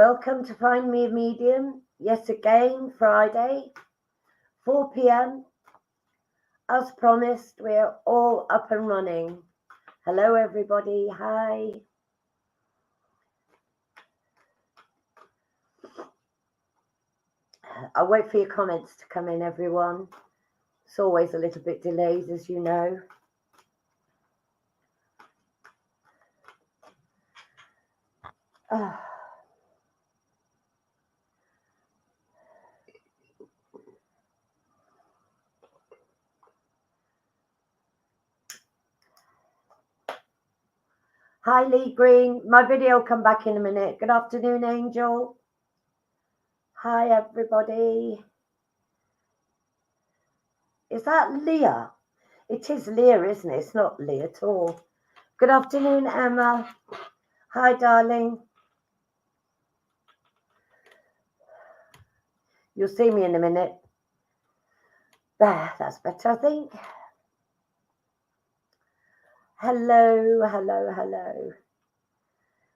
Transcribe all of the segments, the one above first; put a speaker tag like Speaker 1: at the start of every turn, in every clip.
Speaker 1: Welcome to Find Me a Medium. Yes, again, Friday, 4 p.m. As promised, we're all up and running. Hello, everybody. Hi. I'll wait for your comments to come in, everyone. It's always a little bit delayed, as you know. Hi, Lee Green. My video will come back in a minute. Good afternoon, Angel. Hi, everybody. Is that Leah? It is Leah, isn't it? It's not Leah at all. Good afternoon, Emma. Hi, darling. You'll see me in a minute. There, that's better, I think. Hello, hello, hello.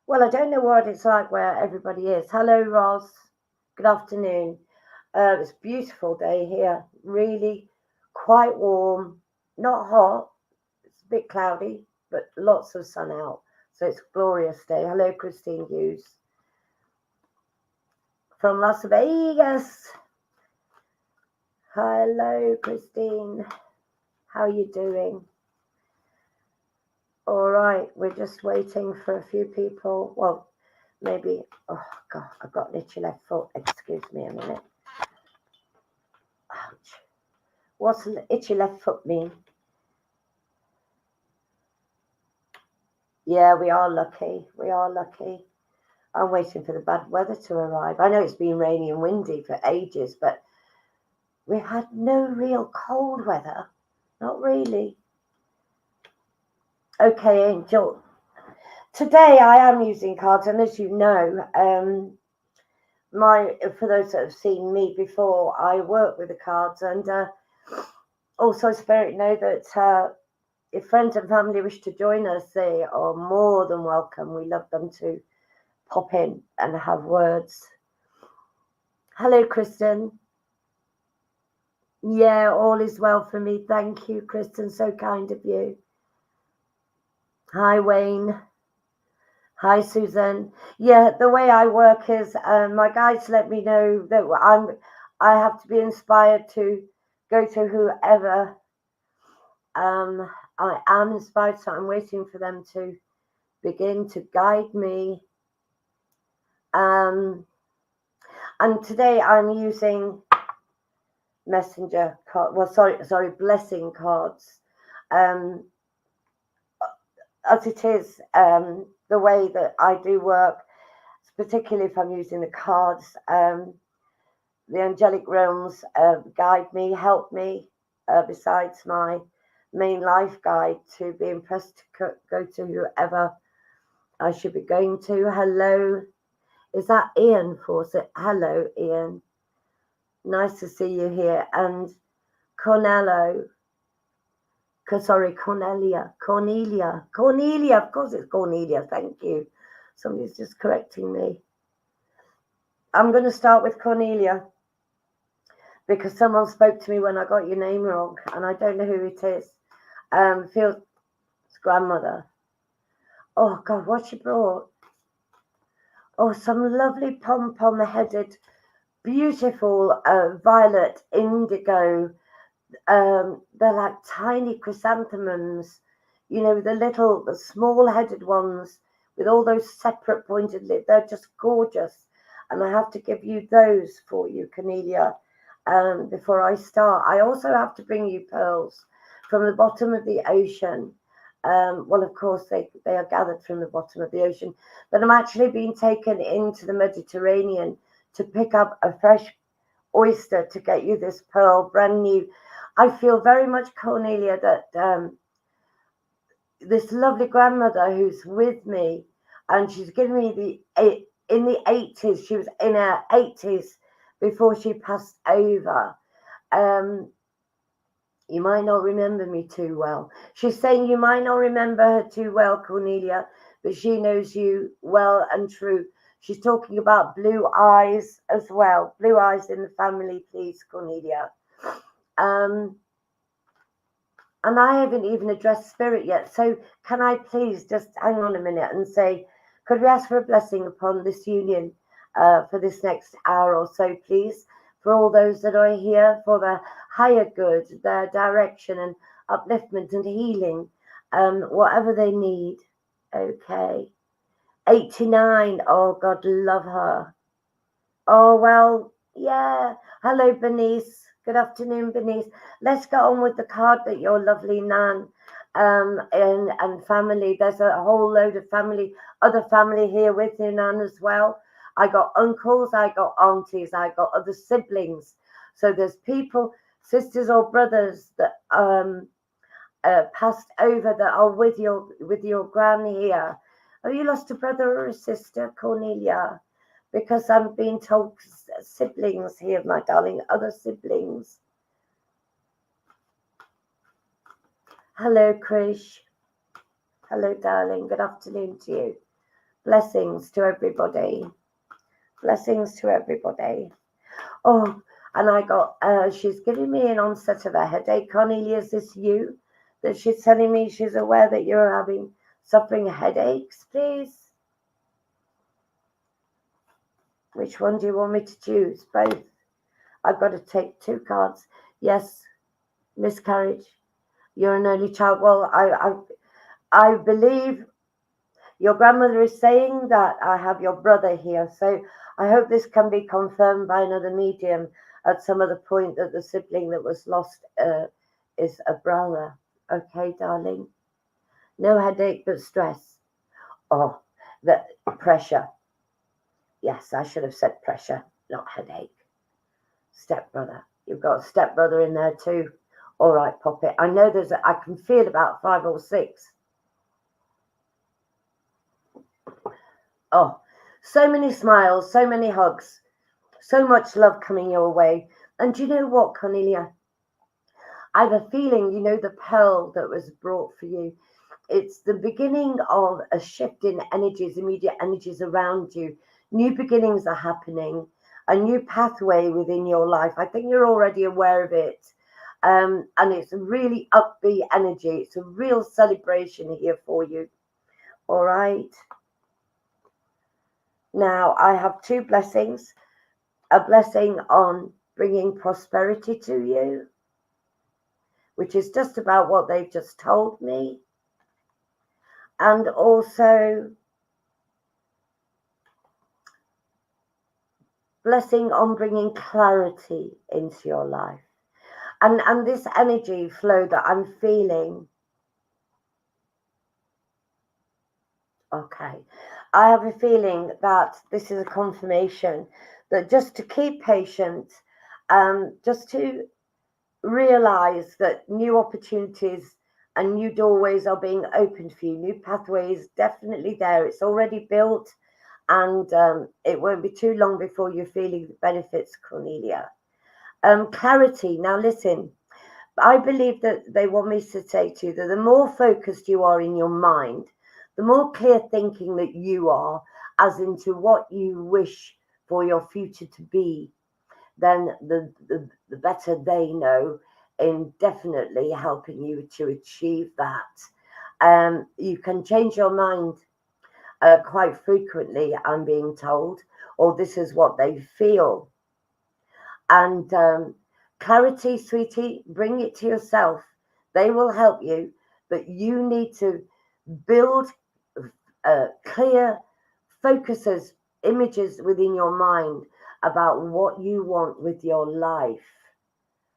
Speaker 1: Well, I don't know what it's like where everybody is. Hello, Ross. Good afternoon. It's a beautiful day here. Really quite warm. Not hot. It's a bit cloudy, but lots of sun out. So it's a glorious day. Hello, Christine Hughes. From Las Vegas. Hello, Christine. How are you doing? All right, we're just waiting for a few people. Well, maybe, oh God, I've got an itchy left foot. Excuse me a minute. Ouch. What's an itchy left foot mean? Yeah, we are lucky. We are lucky. I'm waiting for the bad weather to arrive. I know it's been rainy and windy for ages, but we've had no real cold weather. Not really. Okay, Angel. Today I am using cards, and as you know, for those that have seen me before, I work with the cards, and also Spirit know that if friends and family wish to join us, they are more than welcome. We love them to pop in and have words. Hello, Kristen. Yeah, all is well for me. Thank you, Kristen. So kind of you. Hi, Wayne. Hi, Susan. Yeah, the way I work is my guides let me know that I have to be inspired to go to whoever I am inspired. So I'm waiting for them to begin to guide me. And today I'm using messenger card. Well, sorry, blessing cards. As it is the way that I do work, particularly if I'm using the cards, the angelic realms guide me, help me, besides my main life guide, to be impressed to go to whoever I should be going to. Hello, is that Ian Fawcett? Hello, Ian. Nice to see you here. And Cornelia. Cornelia, of course it's Cornelia, thank you. Somebody's just correcting me. I'm going to start with Cornelia because someone spoke to me when I got your name wrong, and I don't know who it is. Phil's grandmother. Oh God, what she brought? Oh, some lovely pom-pom headed, beautiful violet indigo. They're like tiny chrysanthemums, you know, the small-headed ones with all those separate pointed lips. They're just gorgeous, and I have to give you those for you, Cornelia, before I start. I also have to bring you pearls from the bottom of the ocean. Well, of course, they are gathered from the bottom of the ocean, but I'm actually being taken into the Mediterranean to pick up a fresh oyster to get you this pearl, brand new. I feel very much, Cornelia, that this lovely grandmother who's with me, and she's given me in the 80s, she was in her 80s before she passed over. You might not remember me too well. She's saying you might not remember her too well, Cornelia, but she knows you well and true. She's talking about blue eyes as well. Blue eyes in the family, please, Cornelia. And I haven't even addressed spirit yet. So can I please just hang on a minute and say, could we ask for a blessing upon this union for this next hour or so, please? For all those that are here, for their higher good, their direction and upliftment and healing, whatever they need. Okay. 89. Oh, God, love her. Oh, well, yeah. Hello, Bernice. Good afternoon, Bernice. Let's get on with the card that your lovely Nan and family. There's a whole load of other family here with you, Nan, as well. I got uncles, I got aunties, I got other siblings. So there's people, sisters or brothers that passed over that are with your gran here. Have you lost a brother or a sister, Cornelia? Because I'm being told siblings here, my darling, other siblings. Hello, Krish. Hello, darling. Good afternoon to you. Blessings to everybody. Blessings to everybody. Oh, and I got, she's giving me an onset of a headache. Cornelia, is this you? That she's telling me she's aware that you're suffering headaches, please? Which one do you want me to choose? Both. I've got to take 2 cards. Yes, miscarriage. You're an only child. Well, I believe your grandmother is saying that I have your brother here. So I hope this can be confirmed by another medium at some other point that the sibling that was lost is a brother. Okay, darling. No headache, but stress. Oh, the pressure. Yes, I should have said pressure, not headache. Stepbrother. You've got a stepbrother in there too. All right, Poppet. I know I can feel about 5 or 6. Oh, so many smiles, so many hugs, so much love coming your way. And do you know what, Cornelia? I have a feeling, the pearl that was brought for you. It's the beginning of a shift in energies, immediate energies around you. New beginnings are happening, a new pathway within your life. I think you're already aware of it. And it's a really upbeat energy. It's a real celebration here for you. All right. Now, I have 2 blessings. A blessing on bringing prosperity to you, which is just about what they've just told me. And also blessing on bringing clarity into your life. And this energy flow that I'm feeling. Okay. I have a feeling that this is a confirmation that just to keep patient, just to realize that new opportunities and new doorways are being opened for you. New pathways definitely there. It's already built, and it won't be too long before you're feeling the benefits, Cornelia. Clarity. Now listen, I believe that they want me to say to you that the more focused you are in your mind, the more clear thinking that you are as into what you wish for your future to be, then the better they know in definitely helping you to achieve that. You can change your mind quite frequently, I'm being told, or this is what they feel. And clarity, sweetie, bring it to yourself. They will help you, but you need to build clear focuses, images within your mind about what you want with your life.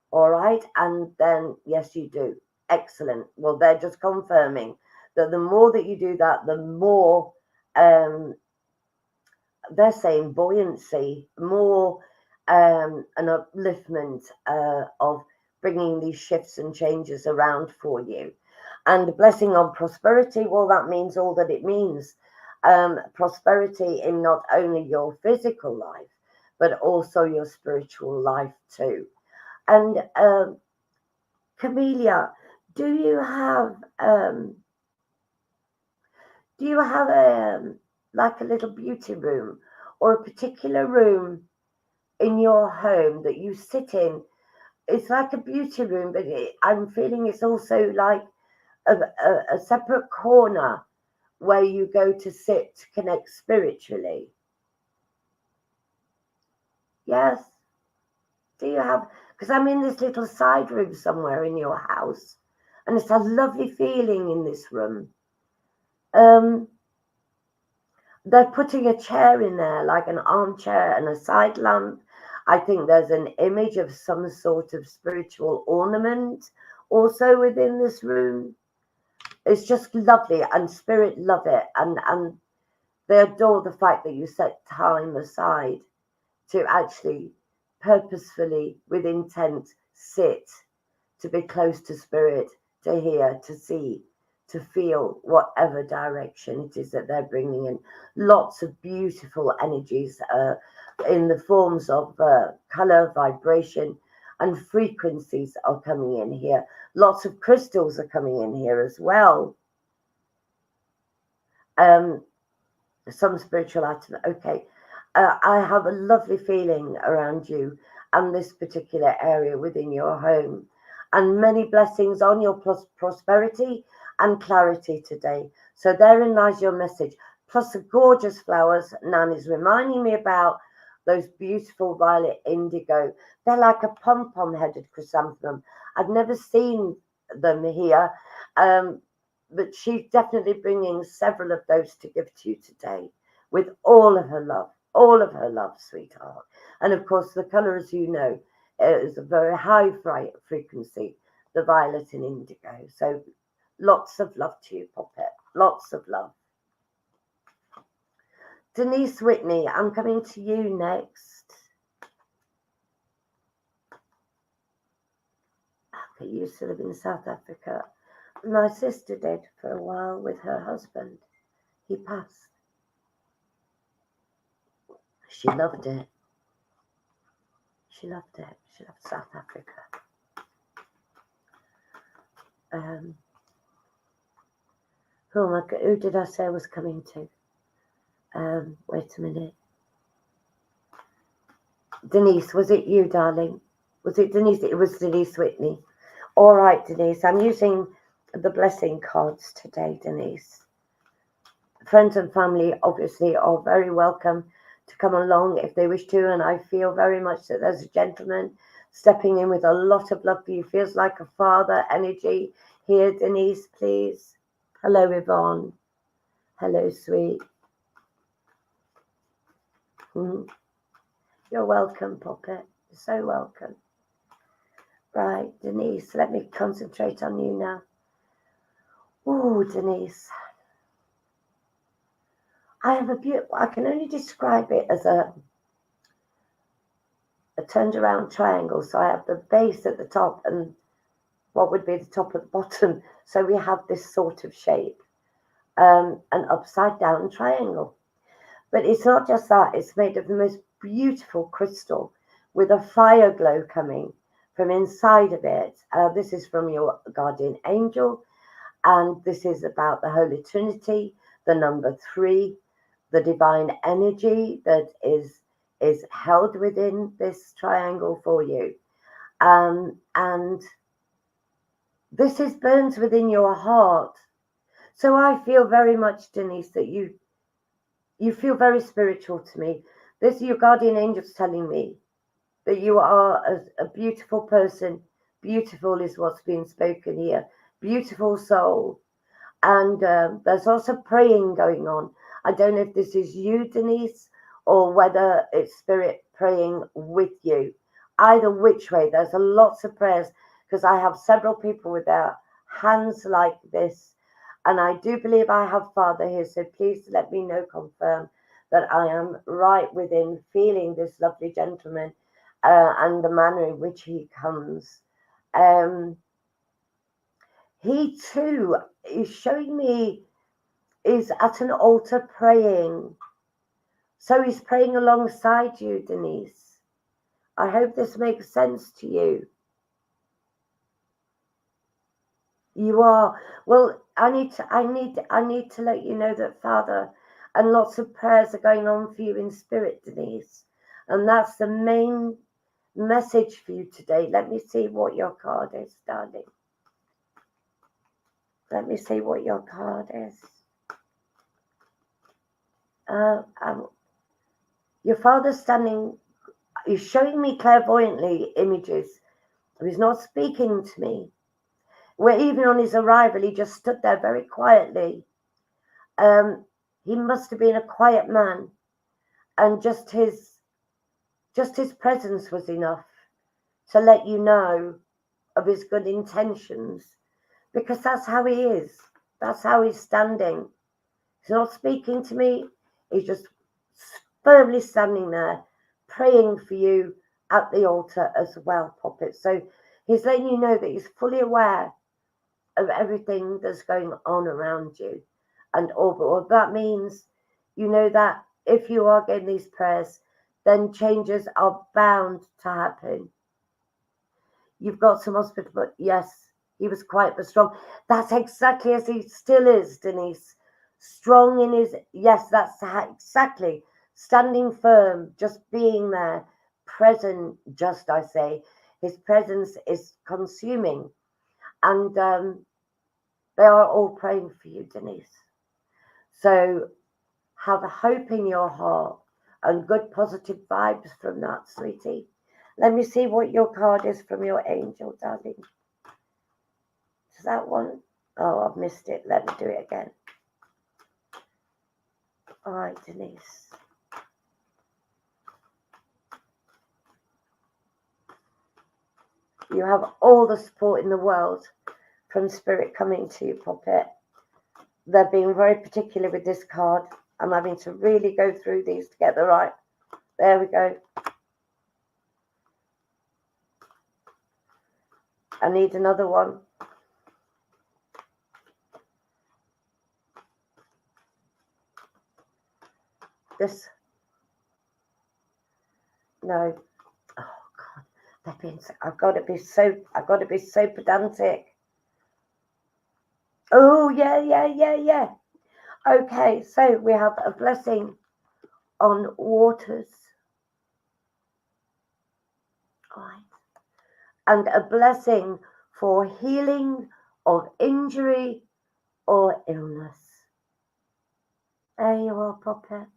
Speaker 1: All right. And then, yes, you do. Excellent. Well, they're just confirming that the more that you do that, the more they're saying buoyancy, more an upliftment of bringing these shifts and changes around for you. And blessing on prosperity, well, that means all that it means. Prosperity in not only your physical life, but also your spiritual life too. And Camellia, do you have like a little beauty room or a particular room in your home that you sit in. It's like a beauty room, but I'm feeling it's also like a separate corner where you go to sit to connect spiritually. Yes. Do you have, because I'm in this little side room somewhere in your house, and it's a lovely feeling in this room. They're putting a chair in there, like an armchair and a side lamp. I think there's an image of some sort of spiritual ornament also within this room. It's just lovely, and spirit love it, and they adore the fact that you set time aside to actually purposefully, with intent, sit, to be close to spirit, to hear, to see, to feel whatever direction it is that they're bringing in. Lots of beautiful energies in the forms of color, vibration, and frequencies are coming in here. Lots of crystals are coming in here as well. Some spiritual items. Okay. I have a lovely feeling around you and this particular area within your home, and many blessings on your prosperity and clarity today. So therein lies your message, plus the gorgeous flowers Nan is reminding me about, those beautiful violet indigo. They're like a pom-pom headed chrysanthemum. I've never seen them here, but she's definitely bringing several of those to give to you today with all of her love, sweetheart. And of course, the colour, as you know, is a very high frequency, the violet and indigo. So lots of love to you, Poppet. Lots of love. Denise Whitney, I'm coming to you next. I used to live in South Africa. My sister did for a while with her husband. He passed. She loved it. She loved it. She loved South Africa. Who did I say I was coming to? Wait a minute. Denise, was it you, darling? Was it Denise? It was Denise Whitney. All right, Denise. I'm using the blessing cards today, Denise. Friends and family, obviously, are very welcome to come along if they wish to, and I feel very much that there's a gentleman stepping in with a lot of love for you. Feels like a father energy here, Denise, please. Hello, Yvonne. Hello, sweet. You're welcome, Poppet. You're so welcome. Right, Denise, let me concentrate on you now. Oh, Denise. I have a beautiful, I can only describe it as a turned around triangle. So I have the base at the top and what would be the top at the bottom. So we have this sort of shape, an upside down triangle. But it's not just that, it's made of the most beautiful crystal with a fire glow coming from inside of it. This is from your guardian angel, and this is about the Holy Trinity, the number 3, the divine energy that is held within this triangle for you. And this burns within your heart. So I feel very much, Denise, that you feel very spiritual to me. This, your guardian angel's telling me that you are a beautiful person. Beautiful is what's being spoken here. Beautiful soul. And there's also praying going on. I don't know if this is you, Denise, or whether it's spirit praying with you. Either which way, there's lots of prayers, because I have several people with their hands like this. And I do believe I have Father here, so please let me know, confirm that I am right within feeling this lovely gentleman and the manner in which he comes. He too is showing me is at an altar praying. So he's praying alongside you, Denise. I hope this makes sense to you. You are, well, I need to let you know that Father And lots of prayers are going on for you in spirit, Denise. And that's the main message for you today. Let me see what your card is, darling. Let me see what your card is. Your father's standing, he's showing me clairvoyantly images. He's not speaking to me. Where even on his arrival, he just stood there very quietly. He must have been a quiet man, and just his presence was enough to let you know of his good intentions, because that's how he is. That's how he's standing. He's not speaking to me. He's just firmly standing there, praying for you at the altar as well, Poppet. So he's letting you know that he's fully aware of everything that's going on around you. And all, but what that means, you know that if you are getting these prayers, then changes are bound to happen. You've got some hospital, but yes, he was quiet but strong. That's exactly as he still is, Denise. Strong in his, yes, that's exactly. Standing firm, just being there, present, just I say. His presence is consuming. And they are all praying for you, Denise. So have hope in your heart and good positive vibes from that, sweetie. Let me see what your card is from your angel, darling. Is that one? Oh, I've missed it. Let me do it again. All right, Denise. You have all the support in the world from Spirit coming to you, Poppet. They're being very particular with this card. I'm having to really go through these to get the right. There we go. I need another one. This. No. Oh God. They're being. I've got to be so pedantic. Oh yeah. Okay, so we have a blessing on waters. All right. And a blessing for healing of injury or illness. There you are, Poppet.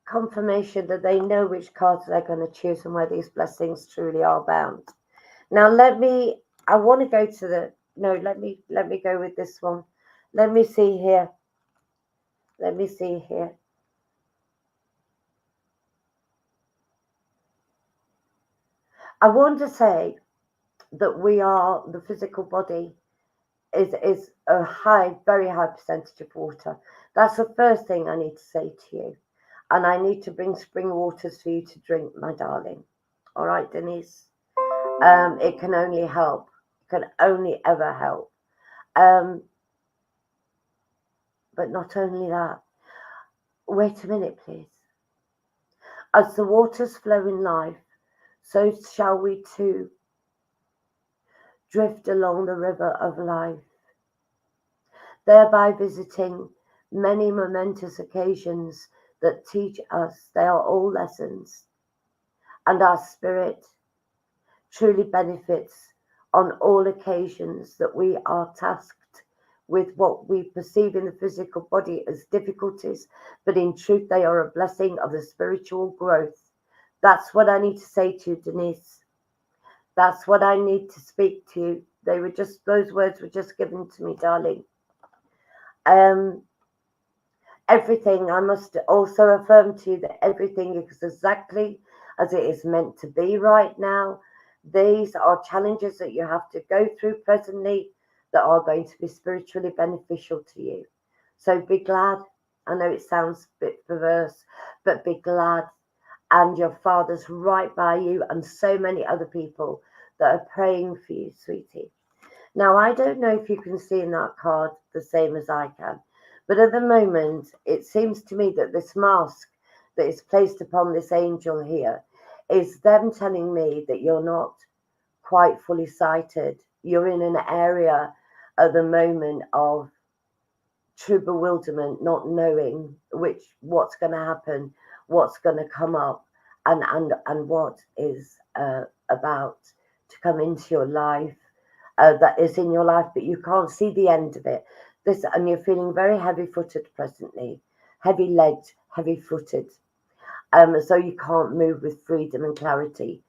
Speaker 1: Confirmation that they know which cards they're going to choose and where these blessings truly are bound. Now I want to go to the, no, let me go with this one. Let me see here. I want to say that we are, the physical body is a very high percentage of water. That's the first thing I need to say to you. And I need to bring spring waters for you to drink, my darling. All right, Denise? It can only help. It can only ever help. But not only that. Wait a minute, please. As the waters flow in life, so shall we too drift along the river of life, thereby visiting many momentous occasions that teach us they are all lessons, and our spirit truly benefits on all occasions that we are tasked with what we perceive in the physical body as difficulties, but in truth they are a blessing of the spiritual growth. That's what I need to say to you, Denise. That's what I need to speak to you. Those words were just given to me, darling. Everything, I must also affirm to you that everything is exactly as it is meant to be right now. These are challenges that you have to go through presently that are going to be spiritually beneficial to you. So be glad. I know it sounds a bit perverse, but be glad. And your father's right by you, and so many other people that are praying for you, sweetie. Now, I don't know if you can see in that card the same as I can, but at the moment, it seems to me that this mask that is placed upon this angel here is them telling me that you're not quite fully sighted. You're in an area at the moment of true bewilderment, not knowing what's going to happen, what's going to come up, and what is about to come into your life, that is in your life, but you can't see the end of it. And you're feeling very heavy-footed presently, heavy-legged, heavy-footed. So you can't move with freedom and clarity.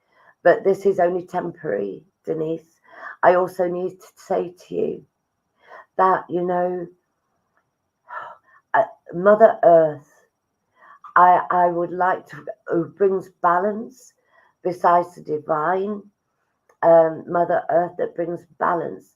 Speaker 1: But this is only temporary, Denise. I also need to say to you that, Mother Earth, I would like to, who brings balance besides the divine, Mother Earth that brings balance.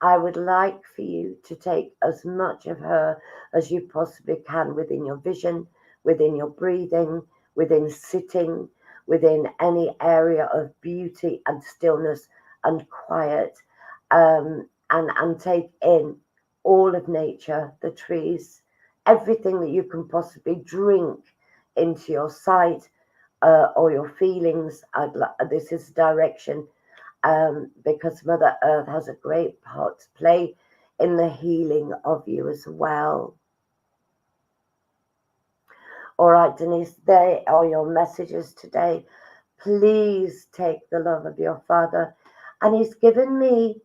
Speaker 1: I would like for you to take as much of her as you possibly can within your vision, within your breathing, within sitting, within any area of beauty and stillness and quiet, and take in all of nature, the trees, everything that you can possibly drink into your sight, or your feelings. This is direction, because Mother Earth has a great part to play in the healing of you as well. All right, Denise, there are your messages today. Please take the love of your Father. And He's given me,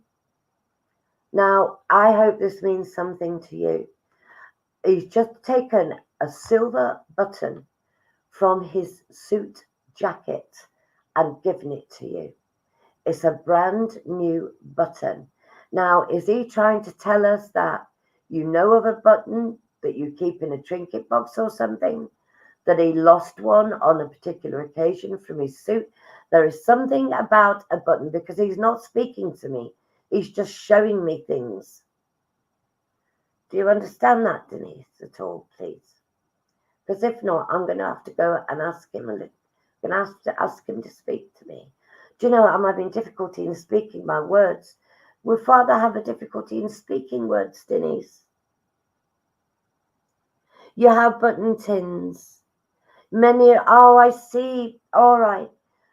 Speaker 1: now I hope this means something to you. He's just taken a silver button from his suit jacket and given it to you. It's a brand new button. Now, is he trying to tell us that you know of a button that you keep in a trinket box or something? That he lost one on a particular occasion from his suit? There is something about a button, because he's not speaking to me. He's just showing me things. Do you understand that, Denise, at all, please? Because if not, I'm going to have to go and ask him I'm going to have to ask him to speak to me. Do you know I'm having difficulty in speaking my words? Will Father have a difficulty in speaking words, Denise? You have button tins. Oh, I see. All right.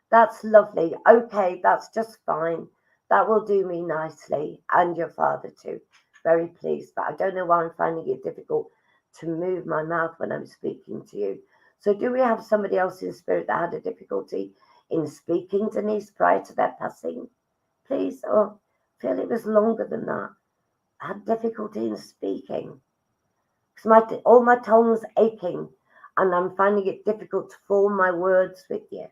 Speaker 1: That's lovely. Okay, that's just fine. That will do me nicely. And your father too. Very pleased. But I don't know why I'm finding it difficult to move my mouth when I'm speaking to you. So do we have somebody else in spirit that had a difficulty in speaking, Denise, prior to their passing? Please? Or I feel it was longer than that. I had difficulty in speaking. Because all my tongue's aching. And I'm finding it difficult to form my words with you.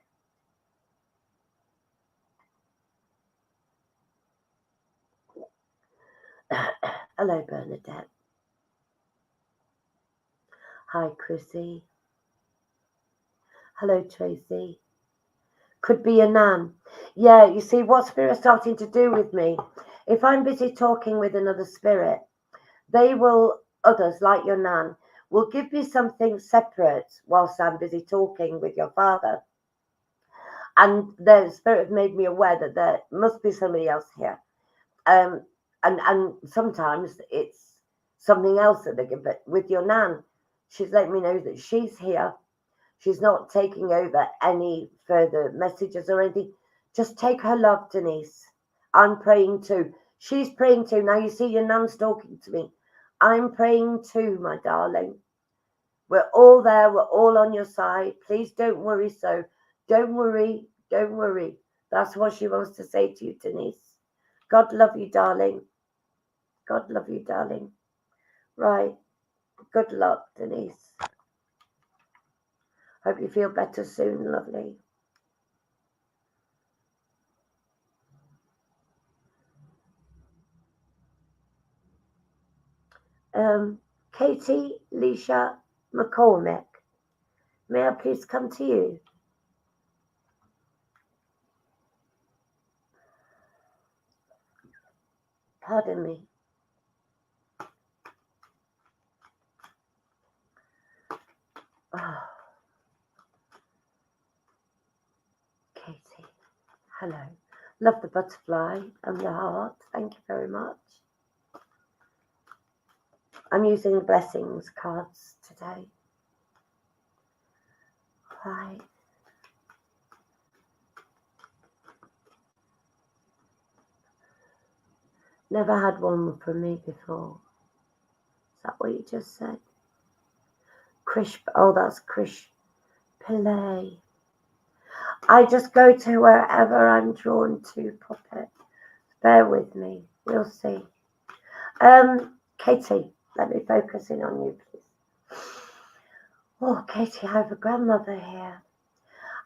Speaker 1: Hello, Bernadette. Hi, Chrissy. Hello, Tracy. Could be a nan. Yeah, you see what spirit's starting to do with me. If I'm busy talking with another spirit, others like your nan, will give me something separate whilst I'm busy talking with your father. And the spirit made me aware that there must be somebody else here. And sometimes it's something else that they give. But with your nan, she's letting me know that she's here. She's not taking over any further messages or anything. Just take her love, Denise. I'm praying too. She's praying too. Now you see your nan's talking to me. I'm praying too, my darling. We're all there. We're all on your side. Please don't worry. So don't worry. Don't worry. That's what she wants to say to you, Denise. God love you, darling. God love you, darling. Right. Good luck, Denise. Hope you feel better soon, lovely. Katie Leisha McCormick, may I please come to you? Pardon me. Oh. Katie, hello. Love the butterfly and the heart. Thank you very much. I'm using the blessings cards today. Right. Never had one from me before. that what you just said? Krish, oh, that's Krish Pillay. I just go to wherever I'm drawn to, Puppet. Bear with me. We'll see. Katie, let me focus in on you, please. Oh, Katie, I have a grandmother here.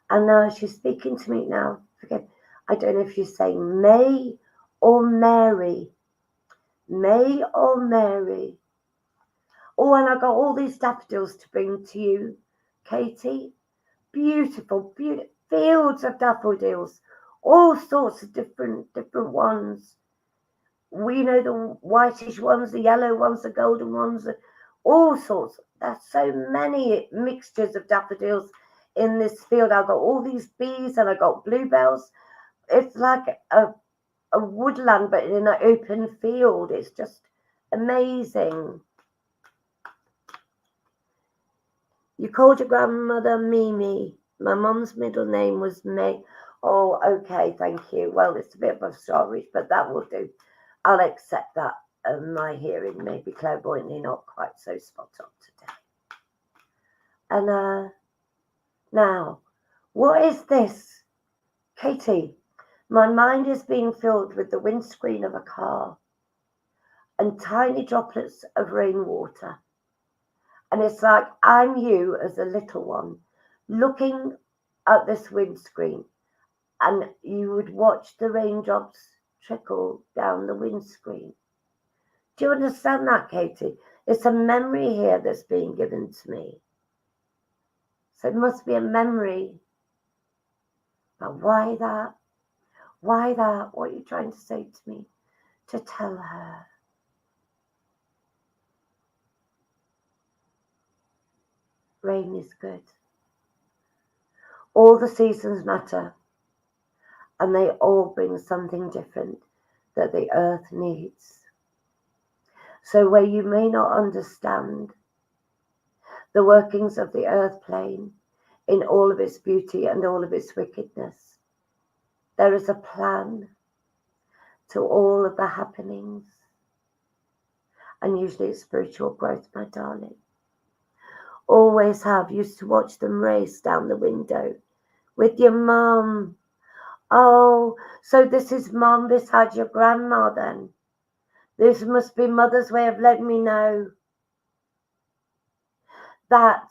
Speaker 1: And she's speaking to me now. Forget, I don't know if she's saying May or Mary. May or Mary. Oh, and I got all these daffodils to bring to you, Katie. Beautiful, beautiful fields of daffodils. All sorts of different ones. We know the whitish ones, the yellow ones, the golden ones, all sorts. There's so many mixtures of daffodils in this field. I got all these bees and I got bluebells. It's like a woodland, but in an open field. It's just amazing. You called your grandmother Mimi. My mum's middle name was May. Oh, okay, thank you. Well, it's a bit of a story, but that will do. I'll accept that. My hearing may be clairvoyantly not quite so spot on today. And now, what is this? Katie, my mind is being filled with the windscreen of a car and tiny droplets of rainwater. And it's like I'm you as a little one looking at this windscreen, and you would watch the raindrops trickle down the windscreen. Do you understand that, Katie? It's a memory here that's being given to me. So it must be a memory. But why that? Why that? What are you trying to say to me? To tell her. Rain is good. All the seasons matter. And they all bring something different that the earth needs. So where you may not understand the workings of the earth plane in all of its beauty and all of its wickedness, there is a plan to all of the happenings. And usually it's spiritual growth, my darling. Always have. Used to watch them race down the window with your mum. Oh, so this is mum beside your grandma then. This must be mother's way of letting me know that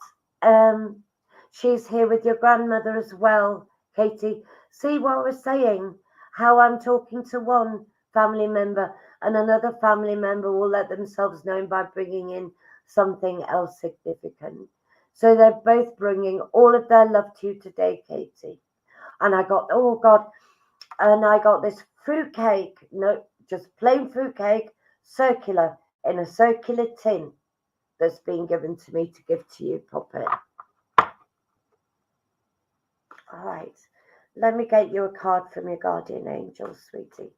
Speaker 1: she's here with your grandmother as well, Katie. See what I was saying? How I'm talking to one family member and another family member will let themselves know by bringing in something else significant. So they're both bringing all of their love to you today, Katie. And I got, oh God, and I got this fruit cake, no, just plain fruit cake, circular, in a circular tin that's been given to me to give to you, Puppet. All right, let me get you a card from your guardian angel, sweetie.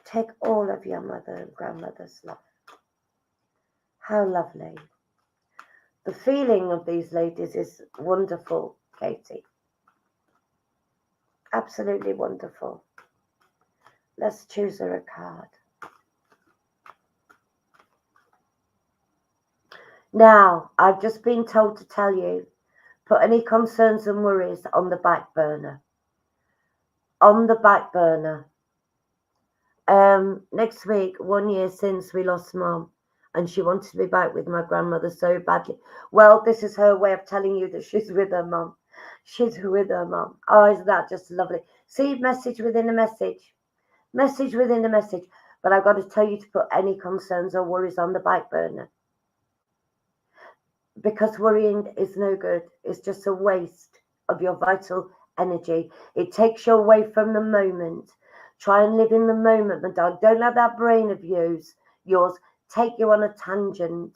Speaker 1: Take all of your mother and grandmother's love. How lovely. The feeling of these ladies is wonderful, Katie. Absolutely wonderful. Let's choose her a card. Now, I've just been told to tell you, put any concerns and worries on the back burner. On the back burner. Next week, 1 year since we lost Mum, and she wanted to be back with my grandmother so badly. Well, this is her way of telling you that she's with her mum. She's with her mum. Oh, isn't that just lovely? See, message within a message. Message within a message. But I've got to tell you to put any concerns or worries on the back burner. Because worrying is no good. It's just a waste of your vital energy. It takes you away from the moment. Try and live in the moment, my dog. Don't let that brain of yours take you on a tangent.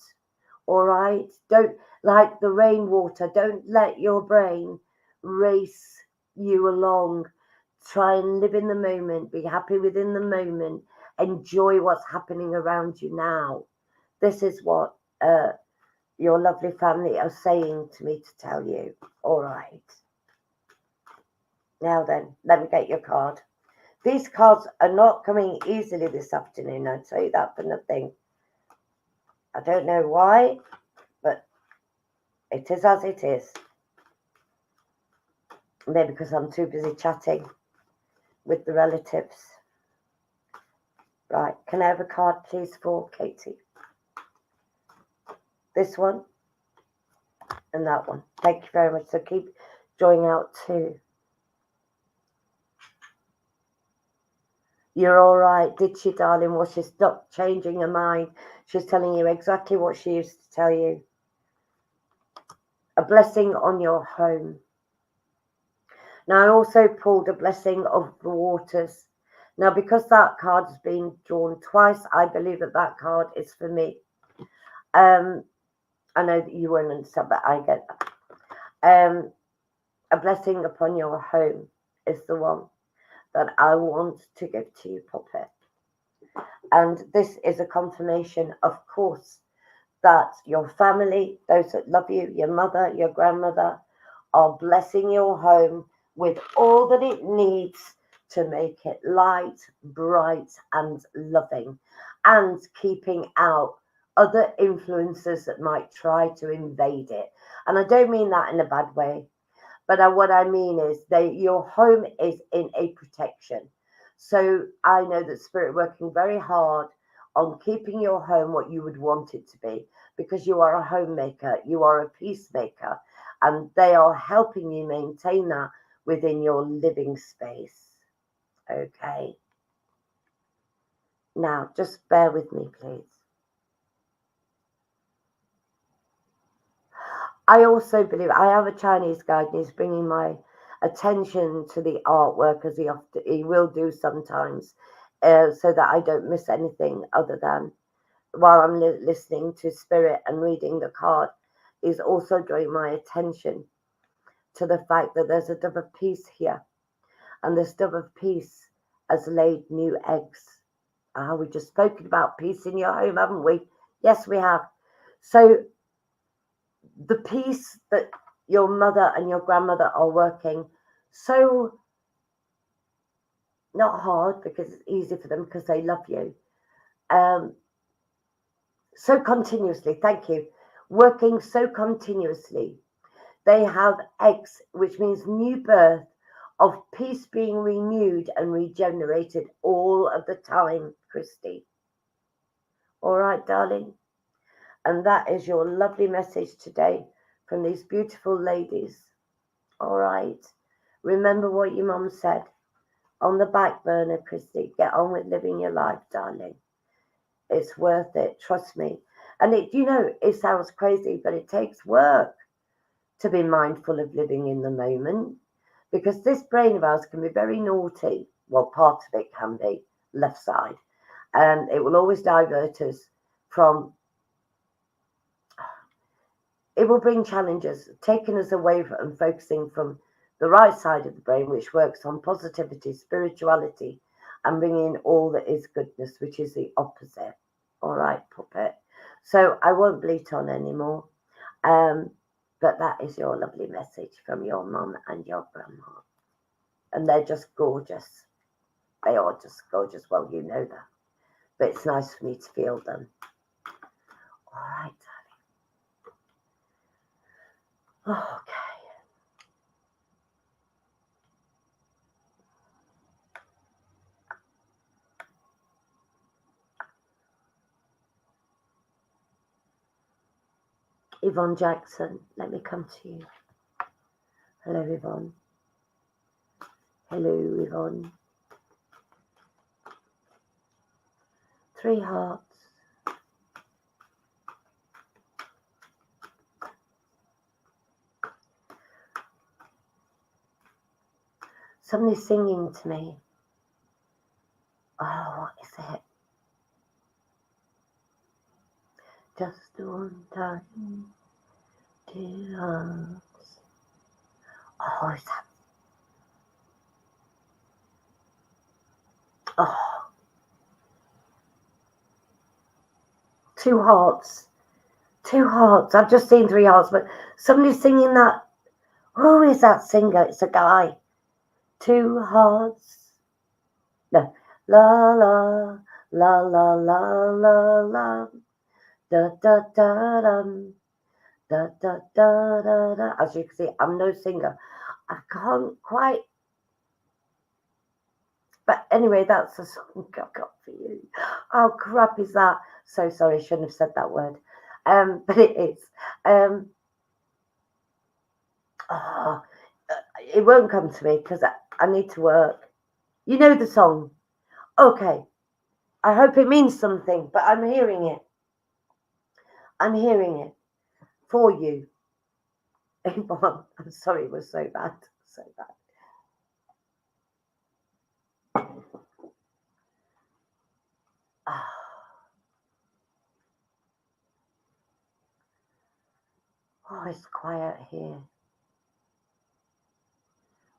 Speaker 1: All right? Don't, like the rainwater, don't let your brain race you along. Try and live in the moment. Be happy within the moment. Enjoy what's happening around you now. This is what your lovely family are saying to me to tell you. All right. Now then, let me get your card. These cards are not coming easily this afternoon, I'll tell you that for nothing. I don't know why, but it is as it is. Maybe because I'm too busy chatting with the relatives. Right, can I have a card, please, for Katie? This one and that one. Thank you very much. So keep drawing out too. You're all right. Did she, darling? Was she stopped changing her mind? She's telling you exactly what she used to tell you. A blessing on your home. Now, I also pulled a blessing of the waters. Now, because that card has been drawn twice, I believe that that card is for me. I know that you won't understand, but I get that. A blessing upon your home is the one that I want to give to you, Puppet. And this is a confirmation, of course, that your family, those that love you, your mother, your grandmother, are blessing your home with all that it needs to make it light, bright, and loving, and keeping out other influences that might try to invade it. And I don't mean that in a bad way, but what I mean is your home is in a protection. So I know that Spirit working very hard on keeping your home what you would want it to be, because you are a homemaker, you are a peacemaker, and they are helping you maintain that within your living space. Okay. Now, just bear with me, please. I also believe I have a Chinese guide, and he's bringing my attention to the artwork, as he will do sometimes, so that I don't miss anything other than while I'm listening to Spirit and reading the card. Is also drawing my attention to the fact that there's a dove of peace here, and this dove of peace has laid new eggs. We've just spoken about peace in your home, haven't we? Yes, we have. So the peace that your mother and your grandmother are working so not hard, because it's easy for them because they love you, so continuously, thank you, working so continuously. They have eggs, which means new birth of peace being renewed and regenerated all of the time, Christy. All right, darling. And that is your lovely message today from these beautiful ladies. All right. Remember what your mum said. On the back burner, Christy. Get on with living your life, darling. It's worth it. Trust me. And it sounds crazy, but it takes work to be mindful of living in the moment, because this brain of ours can be very naughty. Well, part of it can be, left side. And it will always divert us from, it will bring challenges, taking us away from focusing from the right side of the brain, which works on positivity, spirituality, and bringing in all that is goodness, which is the opposite. All right, Puppet. So I won't bleat on anymore. But that is your lovely message from your mum and your grandma. And they're just gorgeous. They are just gorgeous. Well, you know that. But it's nice for me to feel them. All right, darling. Okay. Yvonne Jackson, let me come to you. Hello, Yvonne. Hello, Yvonne. 3 hearts. Somebody's singing to me. Oh, what is it? Just one time, 2 hearts. Oh, is that? Oh. 2 hearts. 2 hearts. I've just seen 3 hearts, but somebody's singing that. Who is that singer? It's a guy. 2 hearts. No. La la la la la la la. Da da da dum. Da da da da da. As you can see, I'm no singer. I can't quite. But anyway, that's a song I've got for you. How crap is that? So sorry, shouldn't have said that word. But it is. Oh, it won't come to me because I need to work. You know the song. Okay. I hope it means something, but I'm hearing it. I'm hearing it for you. I'm sorry, it was so bad. So bad. Oh, it's quiet here.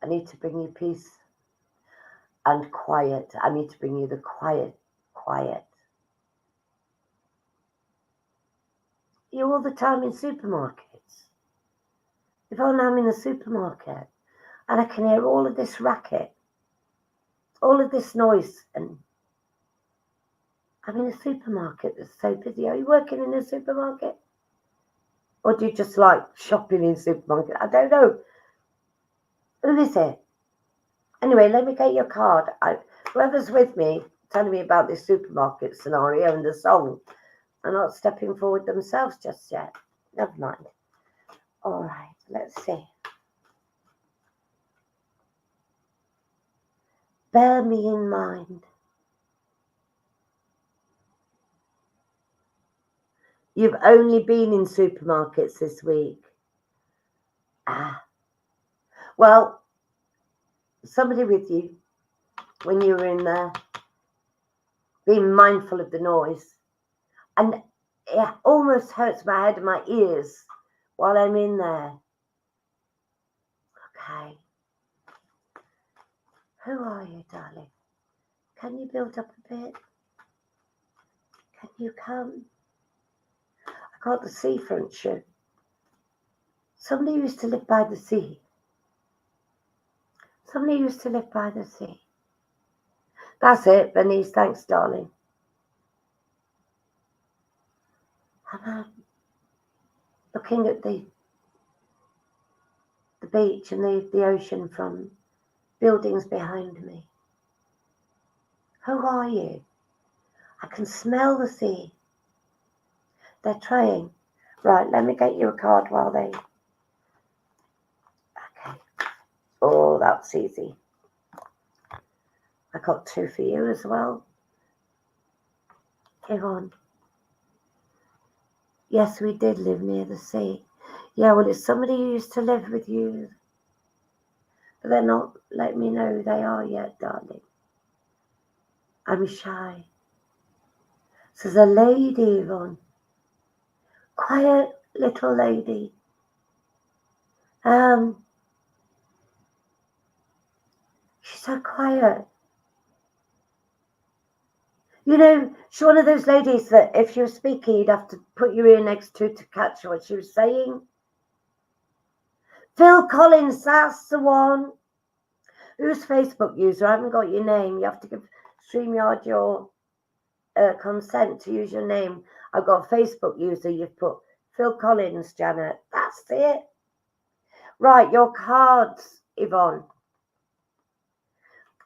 Speaker 1: I need to bring you peace and quiet. I need to bring you the quiet. You're all the time in supermarkets. If only I'm in a supermarket and I can hear all of this racket, all of this noise, and I'm in a supermarket that's so busy. Are you working in a supermarket? Or do you just like shopping in supermarket? I don't know. Who is it? Anyway, let me get your card. Whoever's with me telling me about this supermarket scenario and the song are not stepping forward themselves just yet. Never mind. All right, let's see. Bear me in mind. You've only been in supermarkets this week. Well, somebody with you when you were in there, being mindful of the noise. And it almost hurts my head and my ears while I'm in there. Okay. Who are you, darling? Can you build up a bit? Can you come? I got the seafront shoe. Somebody used to live by the sea. Somebody used to live by the sea. That's it, Bernice. Thanks, darling. I'm looking at the beach and the ocean from buildings behind me. Who are you? I can smell the sea. They're trying. Right, let me get you a card while they... Okay. Oh, that's easy. I got two for you as well. Yvonne. Yes, we did live near the sea. Yeah, well, it's somebody who used to live with you. But they're not letting me know who they are yet, darling. I'm shy. So there's a lady, Yvonne. Quiet little lady. She's so quiet. You know, she's one of those ladies that if she was speaking, you'd have to put your ear next to catch what she was saying. Phil Collins, that's the one. Who's Facebook user? I haven't got your name. You have to give StreamYard your consent to use your name. I've got a Facebook user. You've put Phil Collins, Janet. That's it. Right, your cards, Yvonne.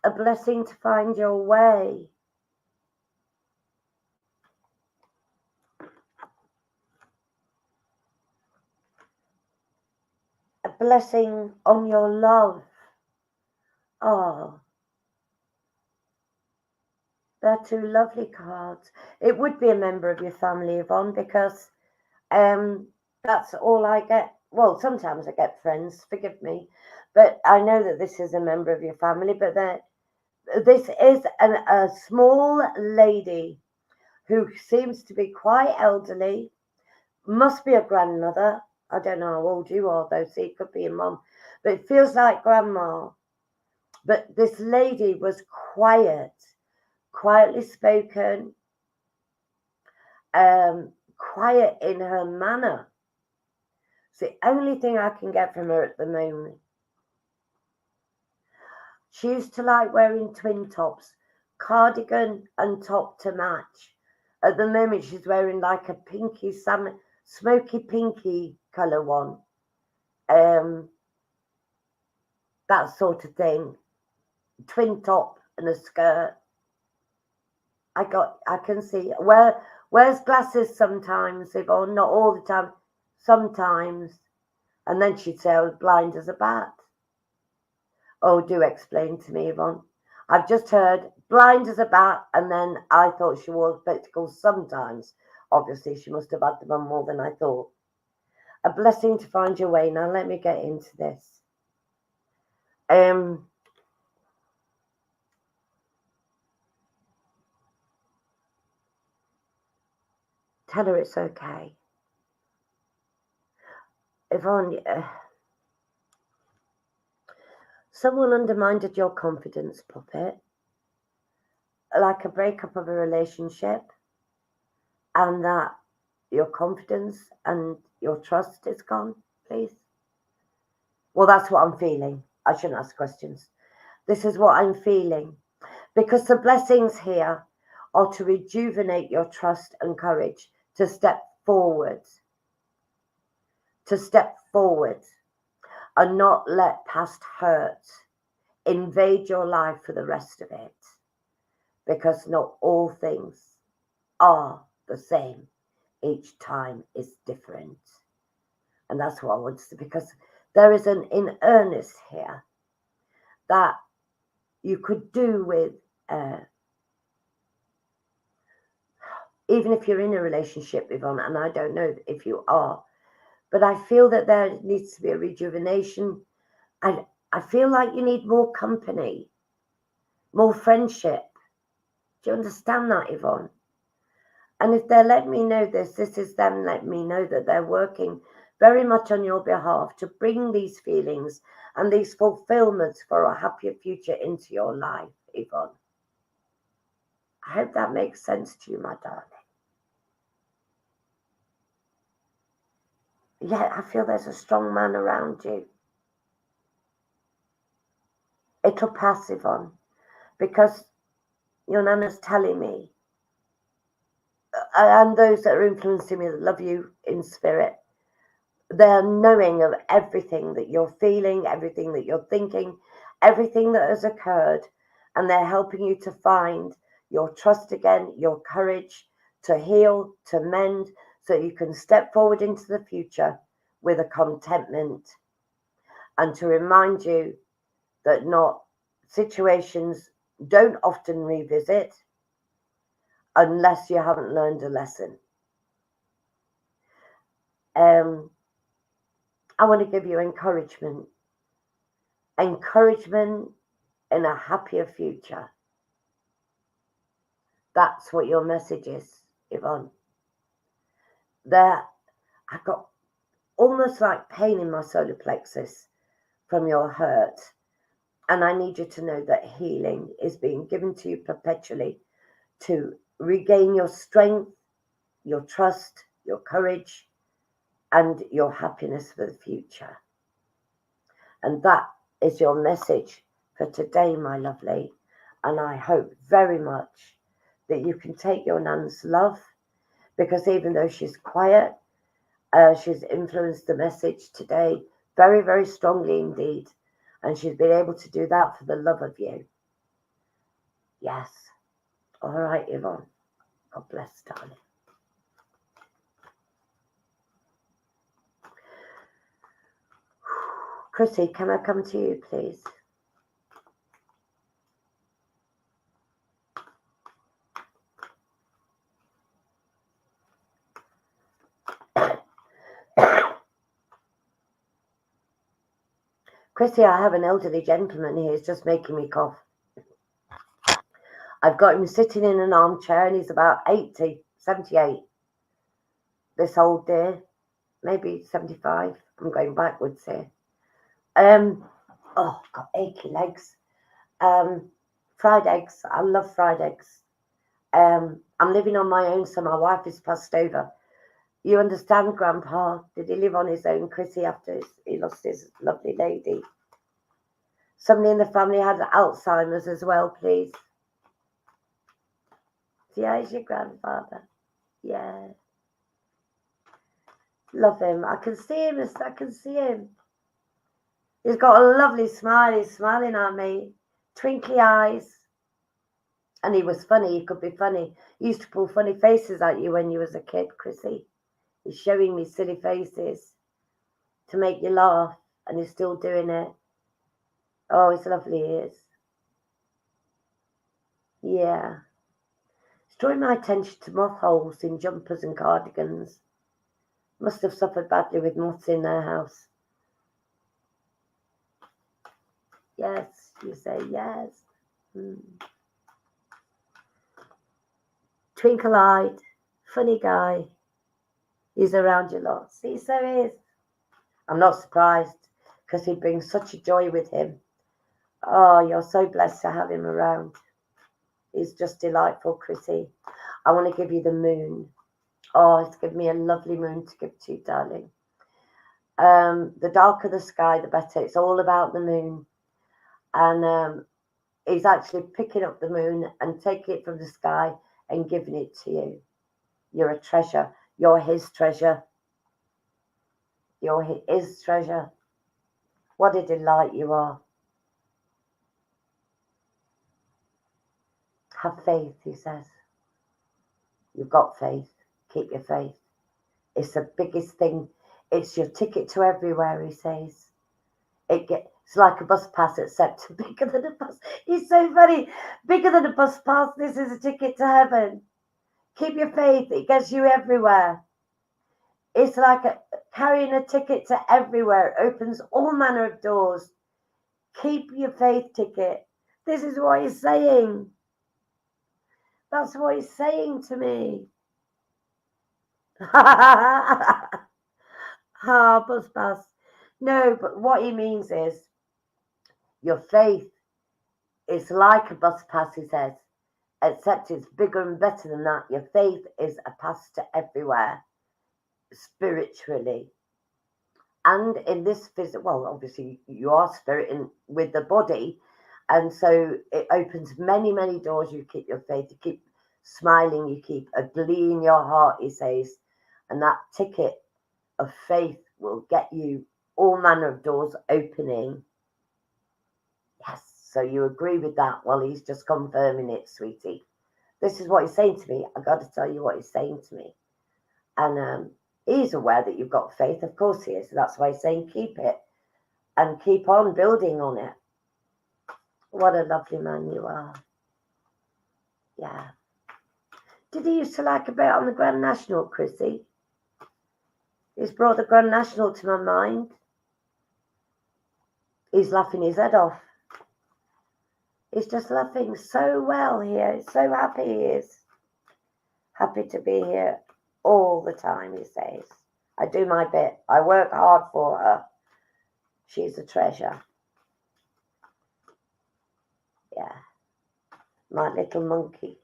Speaker 1: A blessing to find your way. A blessing on your love. Oh, they're two lovely cards. It would be a member of your family, Yvonne, because that's all I get. Well, sometimes I get friends, forgive me, but I know that this is a member of your family. But this is a small lady who seems to be quite elderly, must be a grandmother. I don't know how old you are, though, so it could be a mum, but it feels like grandma. But this lady was quietly spoken, quiet in her manner. It's the only thing I can get from her at the moment. She used to like wearing twin tops, cardigan and top to match. At the moment, she's wearing like a pinky, smoky pinky colour one. That sort of thing. Twin top and a skirt. I can see. Wears glasses sometimes, Yvonne, not all the time. Sometimes. And then she'd say, I was blind as a bat. Oh, do explain to me, Yvonne. I've just heard blind as a bat, and then I thought she wore spectacles sometimes. Obviously, she must have had them on more than I thought. A blessing to find your way. Now, let me get into this. Tell her it's okay. Yvonne, someone undermined your confidence, puppet, like a breakup of a relationship, and that your confidence and your trust is gone, please. Well, that's what I'm feeling. I shouldn't ask questions. This is what I'm feeling. Because the blessings here are to rejuvenate your trust and courage to step forward. To step forward and not let past hurt invade your life for the rest of it. Because not all things are the same. Each time is different. And that's what I want to say, because there is an in earnest here that you could do with, even if you're in a relationship, Yvonne, and I don't know if you are, but I feel that there needs to be a rejuvenation. And I feel like you need more company, more friendship. Do you understand that, Yvonne? And if they're letting me know this is them letting me know that they're working very much on your behalf to bring these feelings and these fulfillments for a happier future into your life, Yvonne. I hope that makes sense to you, my darling. Yeah, I feel there's a strong man around you. It'll pass, Yvonne, because your Nana's telling me, and those that are influencing me that love you in spirit, they're knowing of everything that you're feeling, everything that you're thinking, everything that has occurred, and they're helping you to find your trust again, your courage to heal, to mend, so you can step forward into the future with a contentment, and to remind you that not situations don't often revisit unless you haven't learned a lesson. I want to give you encouragement in a happier future. That's what your message is, Yvonne. There, I got almost like pain in my solar plexus from your hurt. And I need you to know that healing is being given to you perpetually to regain your strength, your trust, your courage, and your happiness for the future. And that is your message for today, my lovely. And I hope very much that you can take your Nan's love, because even though she's quiet, she's influenced the message today very, very strongly indeed. And she's been able to do that for the love of you. Yes. All right, Yvonne. God bless, darling. Chrissy, can I come to you, please? Chrissy, I have an elderly gentleman here who's just making me cough. I've got him sitting in an armchair and he's about 80, 78. This old dear, maybe 75. I'm going backwards here. Oh, got achy legs. Fried eggs. I love fried eggs. I'm living on my own, so my wife is passed over. You understand, Grandpa? Did he live on his own, Chrissy, after he lost his lovely lady? Somebody in the family had Alzheimer's as well, please. See, how's your grandfather? Yeah. Love him. I can see him. I can see him. He's got a lovely smile. He's smiling at me. Twinkly eyes. And he was funny. He could be funny. He used to pull funny faces at you when you was a kid, Chrissy. He's showing me silly faces to make you laugh. And he's still doing it. Oh, it's lovely, he is. Yeah. It's drawing my attention to moth holes in jumpers and cardigans. Must have suffered badly with moths in their house. Yes, you say yes. Twinkle-eyed, funny guy. He's around you lots. See, so he is. I'm not surprised, because he brings such a joy with him. Oh, you're so blessed to have him around. He's just delightful, Chrissy. I want to give you the moon. Oh, it's given me a lovely moon to give to you, darling. The darker the sky, the better. It's all about the moon. And he's actually picking up the moon and taking it from the sky and giving it to you. You're a treasure. You're his treasure. You're his treasure. What a delight you are. Have faith, he says. You've got faith. Keep your faith. It's the biggest thing. It's your ticket to everywhere, he says. It's like a bus pass, except bigger than a bus. He's so funny. Bigger than a bus pass. This is a ticket to heaven. Keep your faith. It gets you everywhere. It's like carrying a ticket to everywhere. It opens all manner of doors. Keep your faith ticket. This is what he's saying. That's what he's saying to me. Bus pass. No, but what he means is your faith is like a bus pass, he says, except it's bigger and better than that. Your faith is a pass to everywhere, spiritually. And in this physical, well, obviously you are spirit with the body, and so it opens many, many doors. You keep your faith, you keep smiling, you keep a glee in your heart, he says, and that ticket of faith will get you all manner of doors opening. Yes, so you agree with that? Well, he's just confirming it, sweetie. This is what he's saying to me. I got to tell you what he's saying to me. And he's aware that you've got faith. Of course he is. That's why he's saying keep it and keep on building on it. What a lovely man you are. Yeah. Did he used to like a bit on the Grand National, Chrissy? He's brought the Grand National to my mind. He's laughing his head off. He's just laughing so well here. He's so happy he is. Happy to be here all the time, he says. I do my bit. I work hard for her. She's a treasure. Yeah. My little monkey.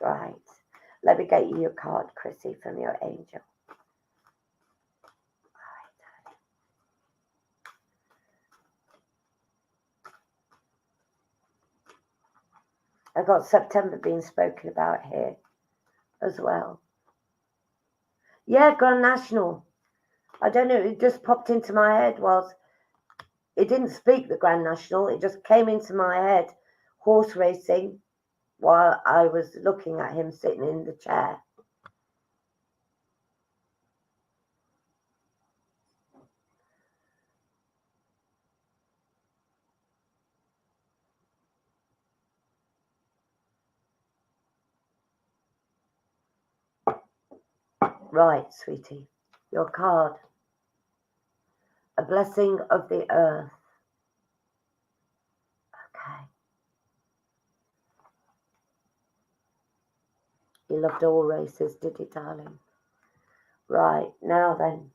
Speaker 1: Right. Let me get you your card, Chrissy, from your angel. I've got September being spoken about here as well. Yeah, Grand National. I don't know, it just popped into my head whilst it didn't speak the Grand National, it just came into my head, horse racing, while I was looking at him sitting in the chair. Right, sweetie, your card. A blessing of the earth. Okay. He loved all races, did he, darling? Right, now then.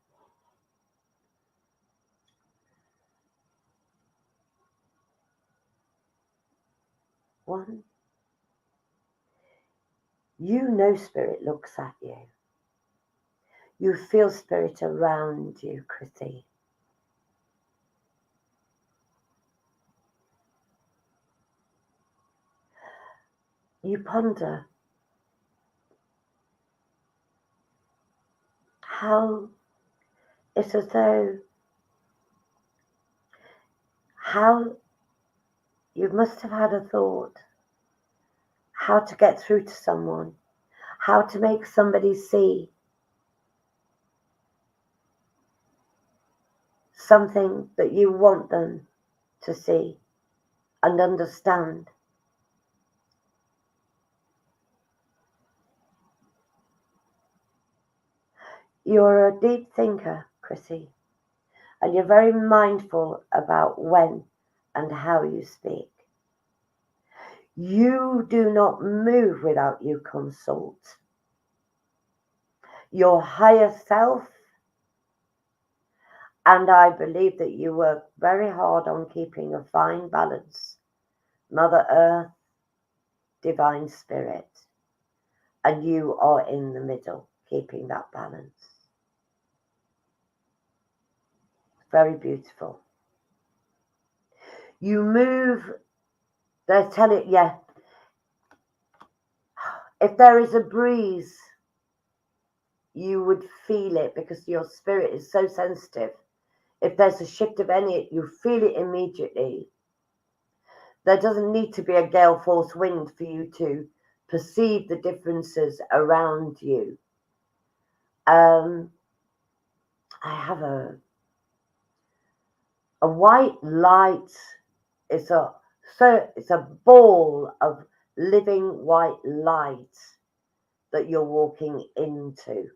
Speaker 1: One. You know spirit looks at you. You feel spirit around you, Chrissy. You ponder how it's as though how you must have had a thought how to get through to someone, how to make somebody see something that you want them to see and understand. You're a deep thinker, Chrissy, and you're very mindful about when and how you speak. You do not move without you consult your higher self, and I believe that you work very hard on keeping a fine balance. Mother Earth, Divine Spirit, and you are in the middle, keeping that balance. Very beautiful. You move, they tell it, yeah. If there is a breeze, you would feel it because your spirit is so sensitive. If there's a shift of energy, you feel it immediately. There doesn't need to be a gale force wind for you to perceive the differences around you. I have a white light. It's a ball of living white light that you're walking into.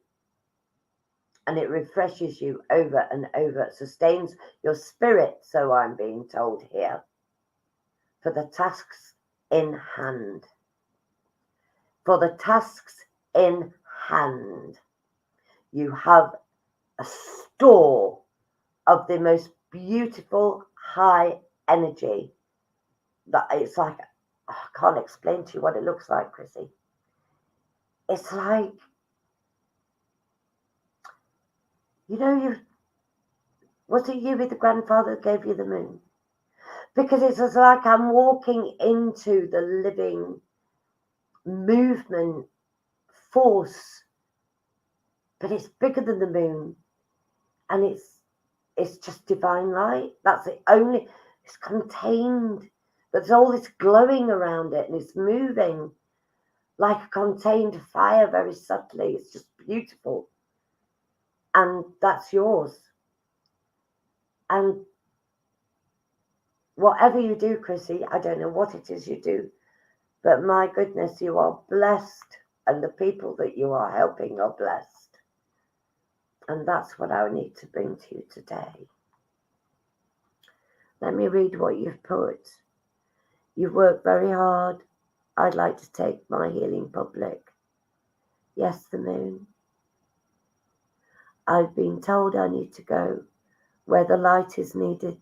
Speaker 1: And it refreshes you over and over. It sustains your spirit, so I'm being told here, for the tasks in hand. For the tasks in hand, you have a store of the most beautiful high energy that it's like, I can't explain to you what it looks like, Chrissy. It's like, was it you with the grandfather that gave you the moon? Because it's as like I'm walking into the living movement force, but it's bigger than the moon, and it's just divine light. That's the only, it's contained. There's all this glowing around it, and it's moving like a contained fire very subtly. It's just beautiful. And that's yours. And whatever you do, Chrissy, I don't know what it is you do, but my goodness, you are blessed, and the people that you are helping are blessed. And that's what I need to bring to you today. Let me read what you've put. You've worked very hard. I'd like to take my healing public. Yes, the moon. I've been told I need to go where the light is needed.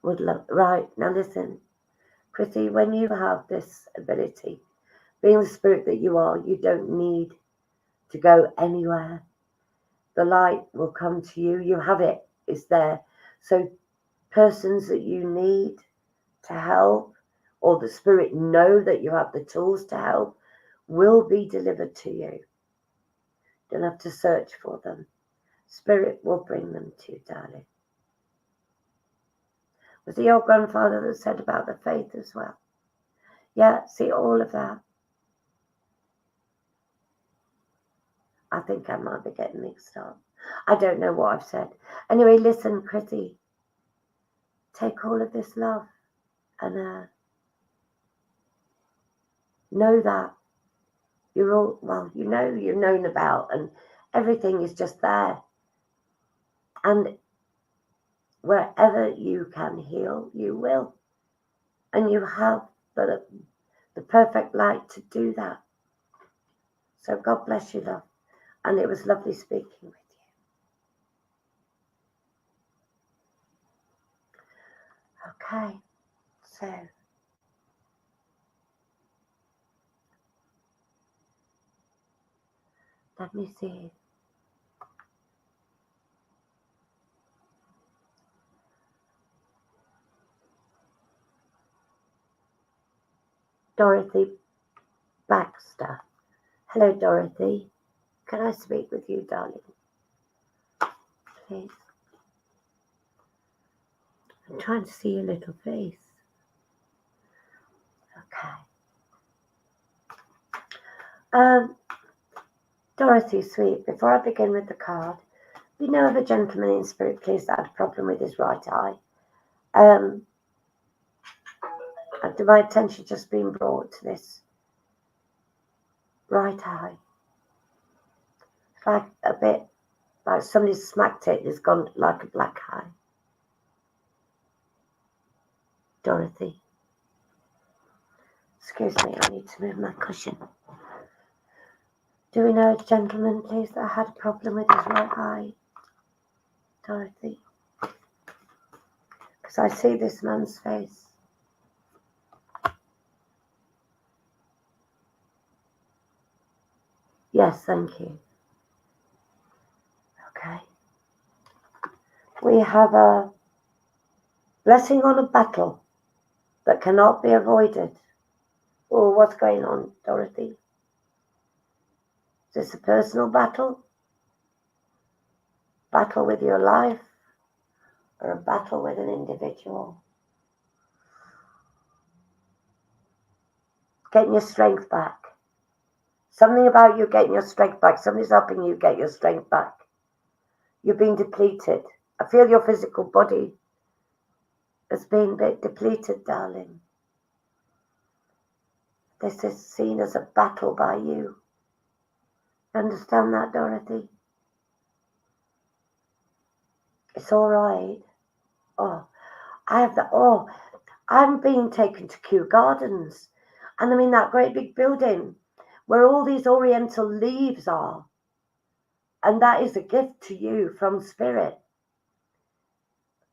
Speaker 1: Right, now listen, Chrissy, when you have this ability, being the spirit that you are, you don't need to go anywhere. The light will come to you. You have it. It's there. So persons that you need to help, or the spirit know that you have the tools to help, will be delivered to you. Don't have to search for them. Spirit will bring them to you, darling. Was it your grandfather that said about the faith as well? Yeah, see all of that. I think I might be getting mixed up. I don't know what I've said. Anyway, listen, Chrissy. Take all of this love and know that you're all, well, you're known about, and everything is just there. And wherever you can heal, you will. And you have the perfect light to do that. So God bless you, love. And it was lovely speaking with you. Okay, so let me see. Dorothy Baxter. Hello, Dorothy. Can I speak with you, darling? Please. I'm trying to see your little face. Okay. Dorothy, sweet, before I begin with the card, do you know of a gentleman in spirit, please, that had a problem with his right eye? After my attention just being brought to this right eye. It's like a bit like somebody smacked it, it's gone like a black eye. Dorothy. Excuse me, I need to move my cushion. Do we know a gentleman, please, that had a problem with his right eye? Dorothy. Because I see this man's face. Yes, thank you. Okay. We have a blessing on a battle that cannot be avoided. Oh, what's going on, Dorothy? Is this a personal battle? Battle with your life? Or a battle with an individual? Getting your strength back. Something about you getting your strength back. Somebody's helping you get your strength back. You're being depleted. I feel your physical body has been a bit depleted, darling. This is seen as a battle by you. Understand that, Dorothy? It's all right. Oh, I'm being taken to Kew Gardens. And I'm in that great big building where all these oriental leaves are. And that is a gift to you from Spirit.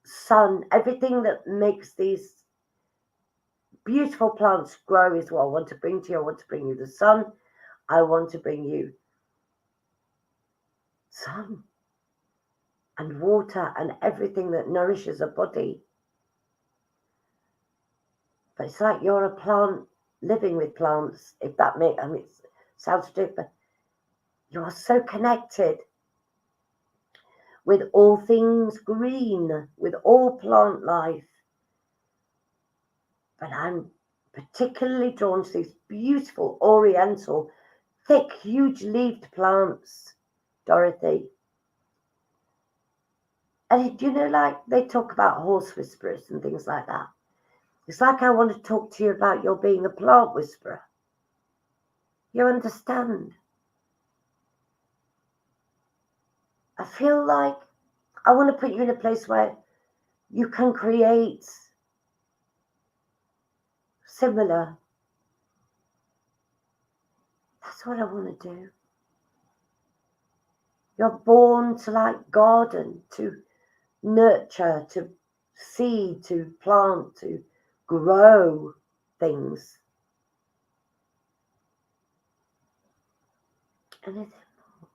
Speaker 1: Sun, everything that makes these beautiful plants grow is what I want to bring to you. I want to bring you the sun. I want to bring you sun and water and everything that nourishes a body. But it's like you're a plant living with plants, if that makes, it sounds stupid, but you're so connected with all things green, with all plant life. But I'm particularly drawn to these beautiful oriental, thick, huge leaved plants, Dorothy. And you know, like they talk about horse whisperers and things like that. It's like I want to talk to you about your being a plant whisperer. You understand? I feel like I want to put you in a place where you can create similar. That's what I want to do. You're born to like garden, to nurture, to seed, to plant, to grow things. Anything more?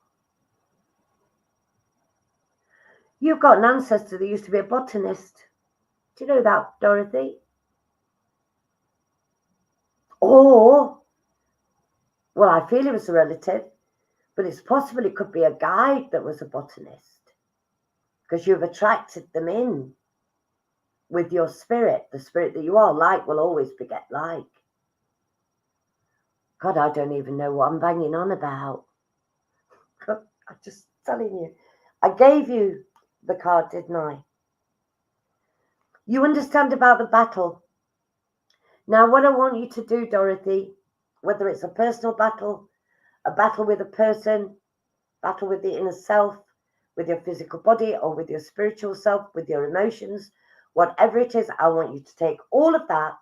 Speaker 1: You've got an ancestor that used to be a botanist. Do you know that, Dorothy? Or, well, I feel he was a relative, but it's possible it could be a guide that was a botanist, because you've attracted them in with your spirit, the spirit that you are. Like will always beget like. God, I don't even know what I'm banging on about. God, I'm just telling you. I gave you the card, didn't I? You understand about the battle. Now, what I want you to do, Dorothy, whether it's a personal battle, a battle with a person, battle with the inner self, with your physical body, or with your spiritual self, with your emotions, whatever it is, I want you to take all of that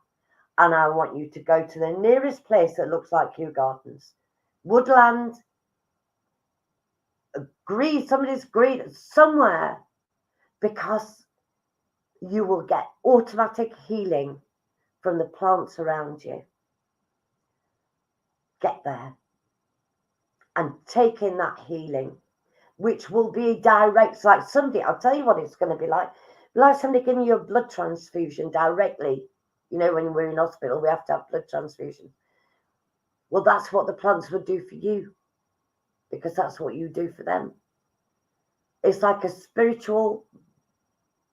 Speaker 1: and I want you to go to the nearest place that looks like Kew Gardens. Woodland, somebody's green, somewhere, because you will get automatic healing from the plants around you. Get there and take in that healing, which will be direct. Like somebody, I'll tell you what it's going to be like somebody giving you a blood transfusion directly. You know, when we're in hospital, we have to have blood transfusion. Well, that's what the plants would do for you. because that's what you do for them. It's like a spiritual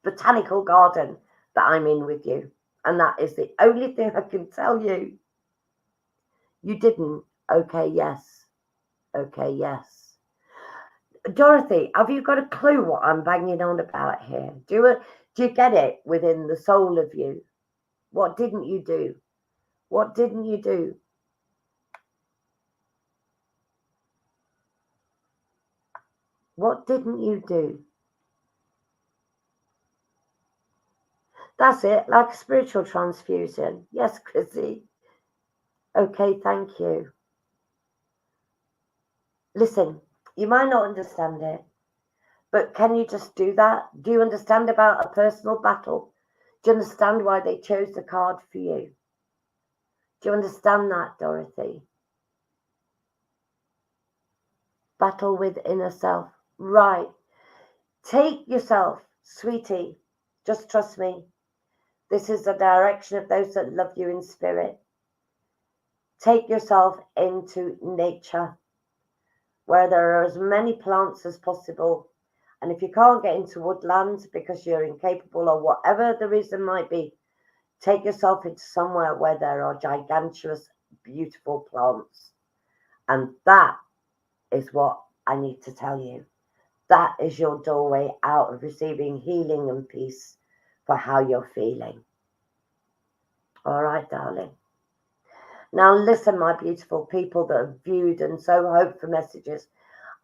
Speaker 1: botanical garden that I'm in with you. And that is the only thing I can tell you. You didn't. Okay, yes. Okay, yes. Dorothy, have you got a clue what I'm banging on about here? Do you get it within the soul of you? What didn't you do? What didn't you do? What didn't you do? That's it, like a spiritual transfusion. Yes, Chrissy. Okay, thank you. Listen, you might not understand it, but can you just do that? Do you understand about a personal battle? Do you understand why they chose the card for you? Do you understand that, Dorothy? Battle with inner self. Right. Take yourself, sweetie. Just trust me. This is the direction of those that love you in spirit. Take yourself into nature, where there are as many plants as possible. And if you can't get into woodlands because you're incapable or whatever the reason might be, take yourself into somewhere where there are gigantuous, beautiful plants. And that is what I need to tell you. That is your doorway out of receiving healing and peace for how you're feeling. All right, darling. Now listen, my beautiful people that have viewed and so hope for messages.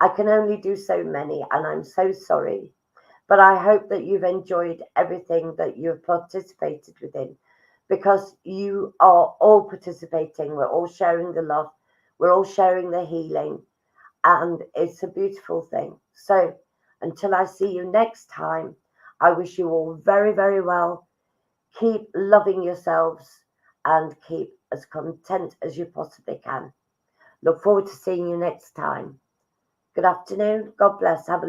Speaker 1: I can only do so many, and I'm so sorry. But I hope that you've enjoyed everything that you've participated within, because you are all participating. We're all sharing the love. We're all sharing the healing. And it's a beautiful thing. So until I see you next time, I wish you all very, very well. Keep loving yourselves and keep as content as you possibly can. Look forward to seeing you next time. Good afternoon. God bless. Have a